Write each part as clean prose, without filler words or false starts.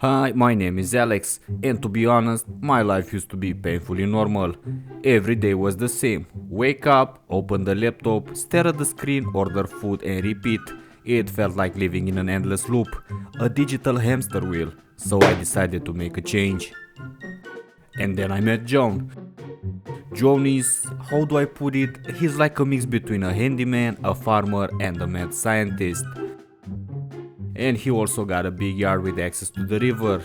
Hi, my name is Alex, and to be honest, my life used to be painfully normal. Every day was the same. Wake up, open the laptop, stare at the screen, order food, and repeat. It felt like living in an endless loop, a digital hamster wheel. So I decided to make a change. And then I met John. John is, how do I put it? He's like a mix between a handyman, a farmer, and a mad scientist. And he also got a big yard with access to the river.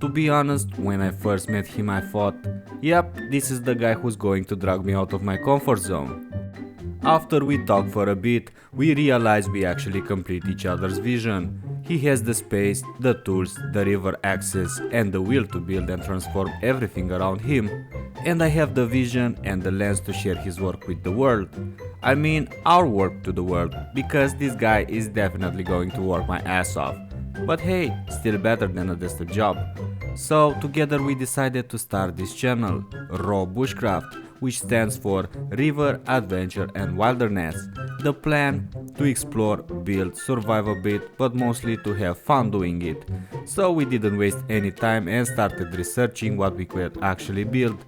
To be honest, when I first met him I thought, yep, this is the guy who's going to drag me out of my comfort zone. After we talked for a bit, we realized we actually complete each other's vision. He has the space, the tools, the river access, and the will to build and transform everything around him. And I have the vision and the lens to share his work with the world. I mean, our work to the world, because this guy is definitely going to work my ass off. But hey, still better than a desktop job. So together we decided to start this channel, R.A.W. Bushcraft, which stands for River, Adventure and Wilderness. The plan? To explore, build, survive a bit, but mostly to have fun doing it. So we didn't waste any time and started researching what we could actually build.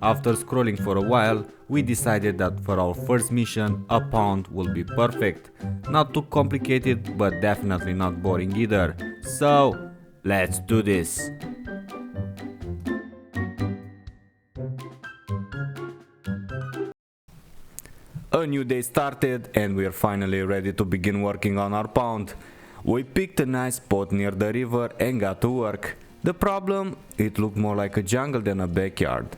After scrolling for a while, we decided that for our first mission, a pond will be perfect. Not too complicated, but definitely not boring either. So, let's do this! A new day started and we're finally ready to begin working on our pond. We picked a nice spot near the river and got to work. The problem? It looked more like a jungle than a backyard.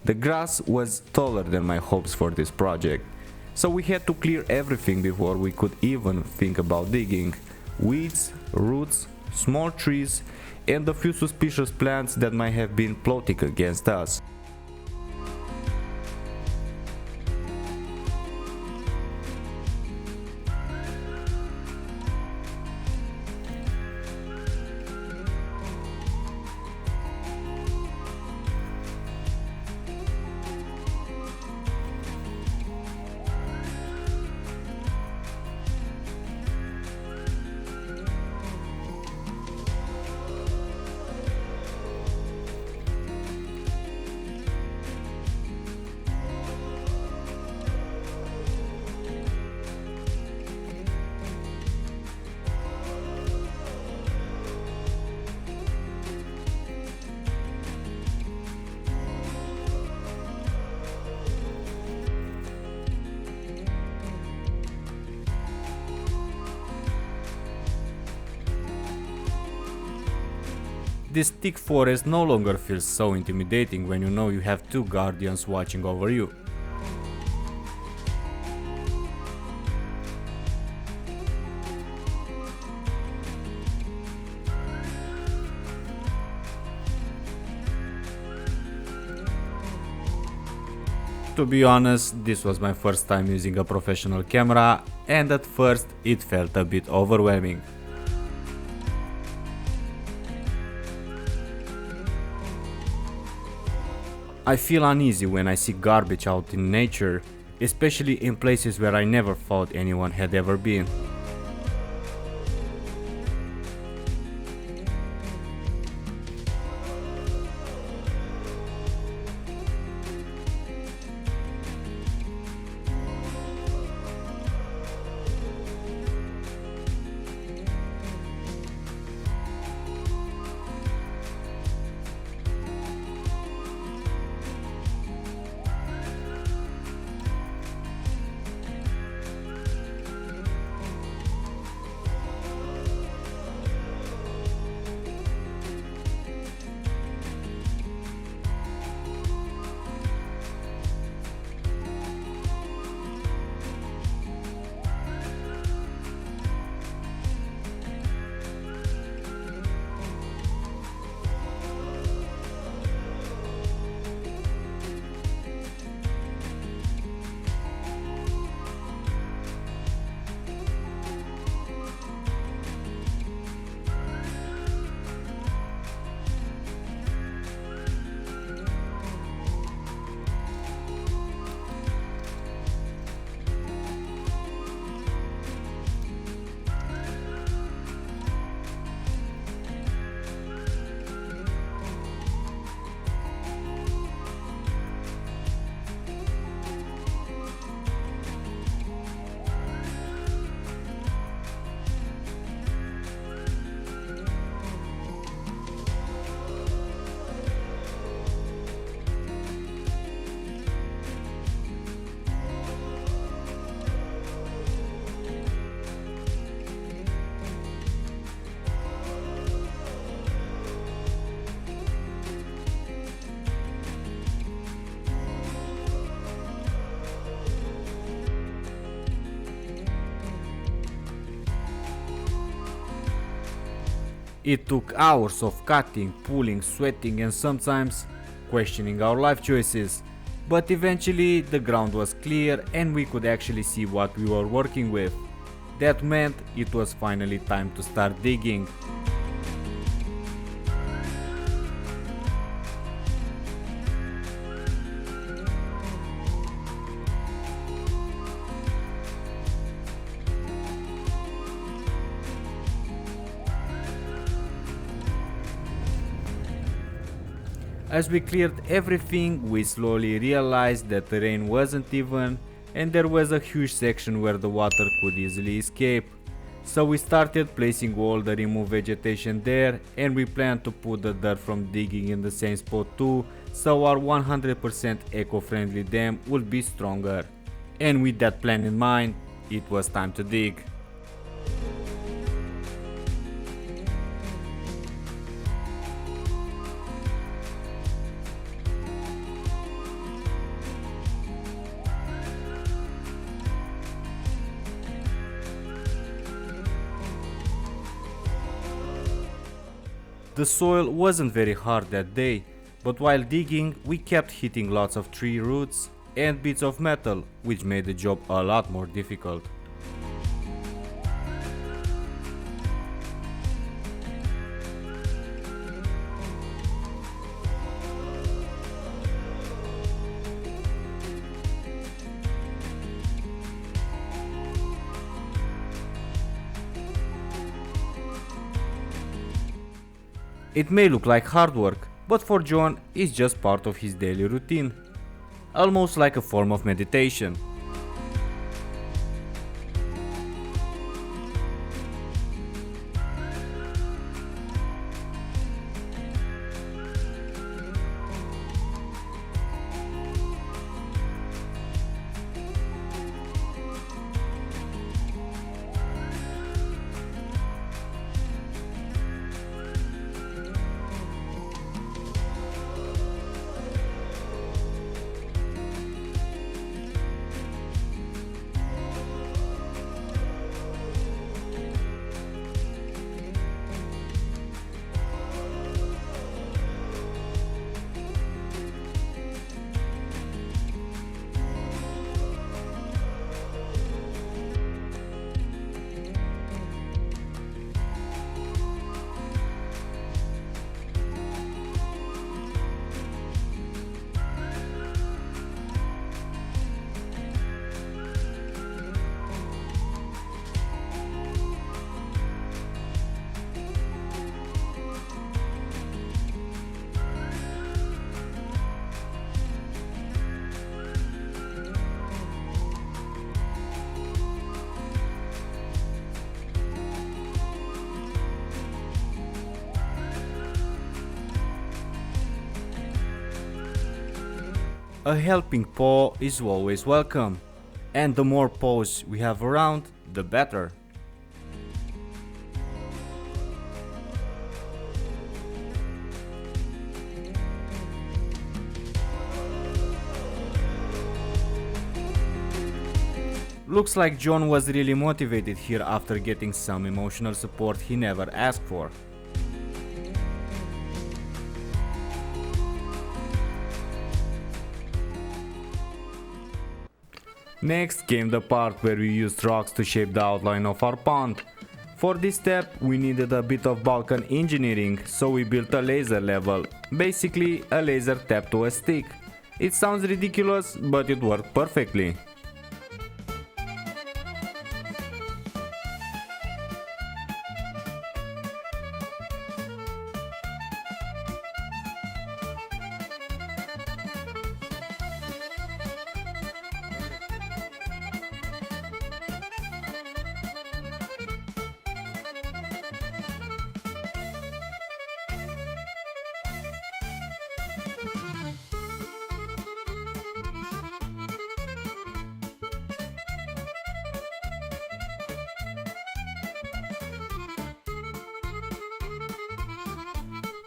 The grass was taller than my hopes for this project, so we had to clear everything before we could even think about digging. Weeds, roots, small trees, and a few suspicious plants that might have been plotting against us. This thick forest no longer feels so intimidating when you know you have two guardians watching over you. To be honest, this was my first time using a professional camera, and at first it felt a bit overwhelming. I feel uneasy when I see garbage out in nature, especially in places where I never thought anyone had ever been. It took hours of cutting, pulling, sweating and sometimes questioning our life choices. But eventually the ground was clear and we could actually see what we were working with. That meant it was finally time to start digging. As we cleared everything, we slowly realized that the rain wasn't even and there was a huge section where the water could easily escape. So we started placing all the removed vegetation there and we planned to put the dirt from digging in the same spot too, so our 100% eco-friendly dam would be stronger. And with that plan in mind, it was time to dig. The soil wasn't very hard that day, but while digging we kept hitting lots of tree roots and bits of metal, which made the job a lot more difficult. It may look like hard work, but for John it's just part of his daily routine, almost like a form of meditation. A helping paw is always welcome, and the more paws we have around, the better. Looks like John was really motivated here after getting some emotional support he never asked for. Next came the part where we used rocks to shape the outline of our pond. For this step we needed a bit of Balkan engineering, so we built a laser level, basically a laser tapped to a stick. It sounds ridiculous, but it worked perfectly.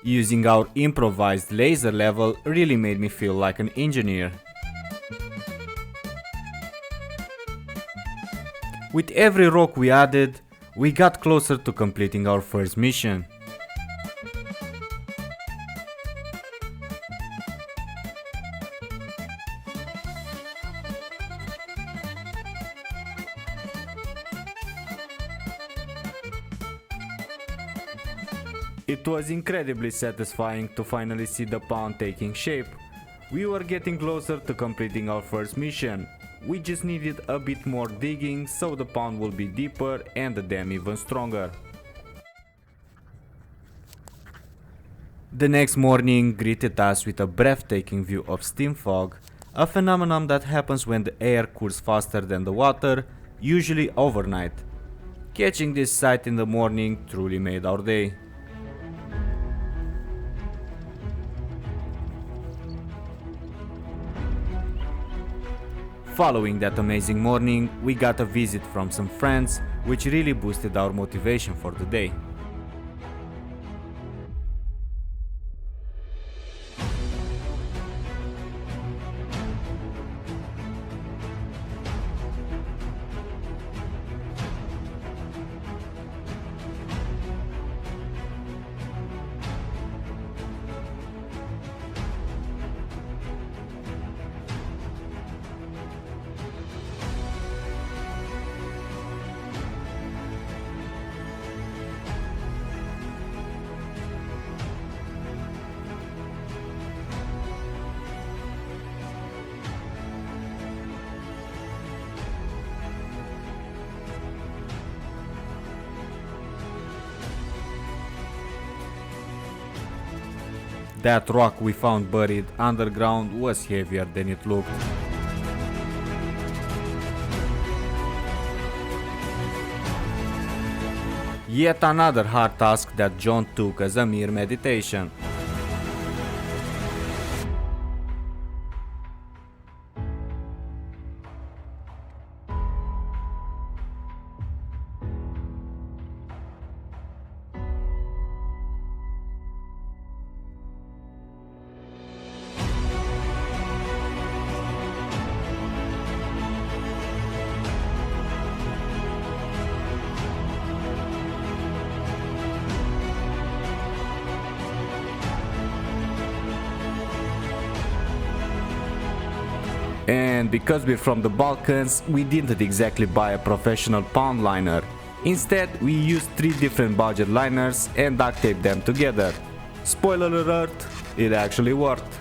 Using our improvised laser level really made me feel like an engineer. With every rock we added, we got closer to completing our first mission. It was incredibly satisfying to finally see the pond taking shape. We were getting closer to completing our first mission. We just needed a bit more digging so the pond will be deeper and the dam even stronger. The next morning greeted us with a breathtaking view of steam fog, a phenomenon that happens when the air cools faster than the water, usually overnight. Catching this sight in the morning truly made our day. Following that amazing morning, we got a visit from some friends, which really boosted our motivation for the day. That rock we found buried underground was heavier than it looked. Yet another hard task that John took as a mere meditation. And because we're from the Balkans, we didn't exactly buy a professional pond liner. Instead, we used 3 different budget liners and duct taped them together. Spoiler alert, it actually worked.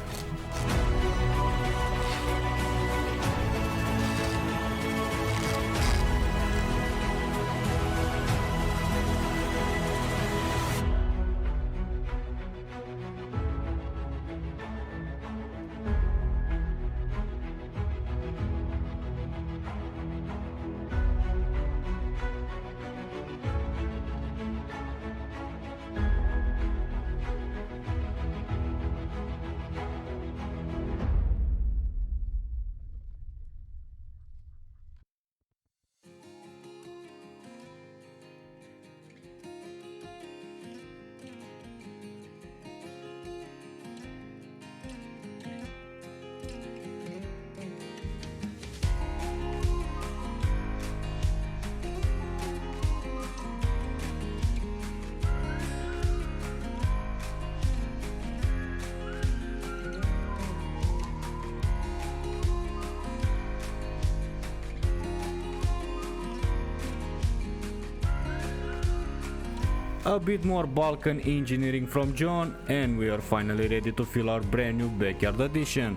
A bit more Balkan engineering from John, and we are finally ready to fill our brand new backyard addition.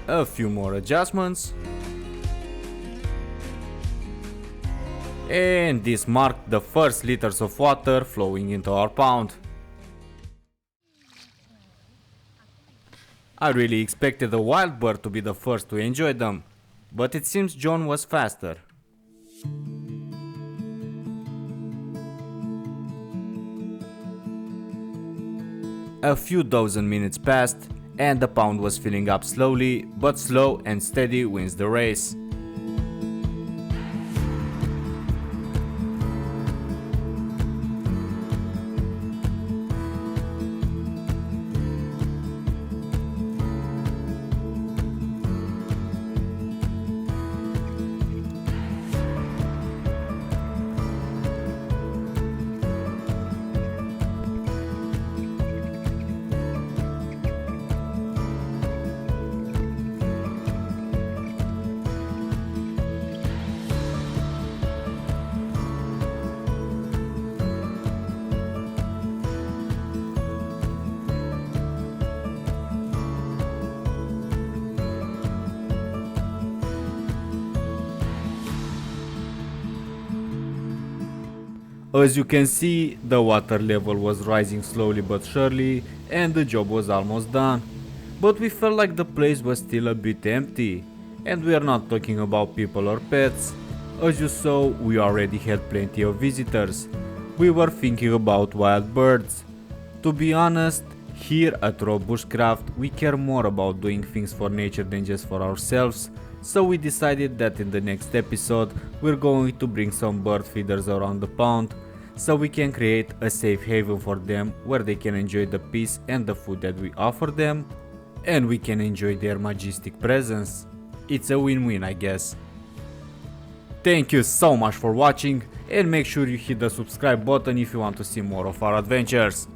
A few more adjustments, and this marked the first liters of water flowing into our pond. I really expected a wild bird to be the first to enjoy them, but it seems John was faster. A few dozen minutes passed, and the pond was filling up slowly, but slow and steady wins the race. As you can see, the water level was rising slowly but surely and the job was almost done. But we felt like the place was still a bit empty. And we are not talking about people or pets. As you saw, we already had plenty of visitors. We were thinking about wild birds. To be honest, here at R.A.W. Bushcraft we care more about doing things for nature than just for ourselves, so we decided that in the next episode we're going to bring some bird feeders around the pond, so we can create a safe haven for them where they can enjoy the peace and the food that we offer them, and we can enjoy their majestic presence. It's a win-win, I guess. Thank you so much for watching, and make sure you hit the subscribe button if you want to see more of our adventures.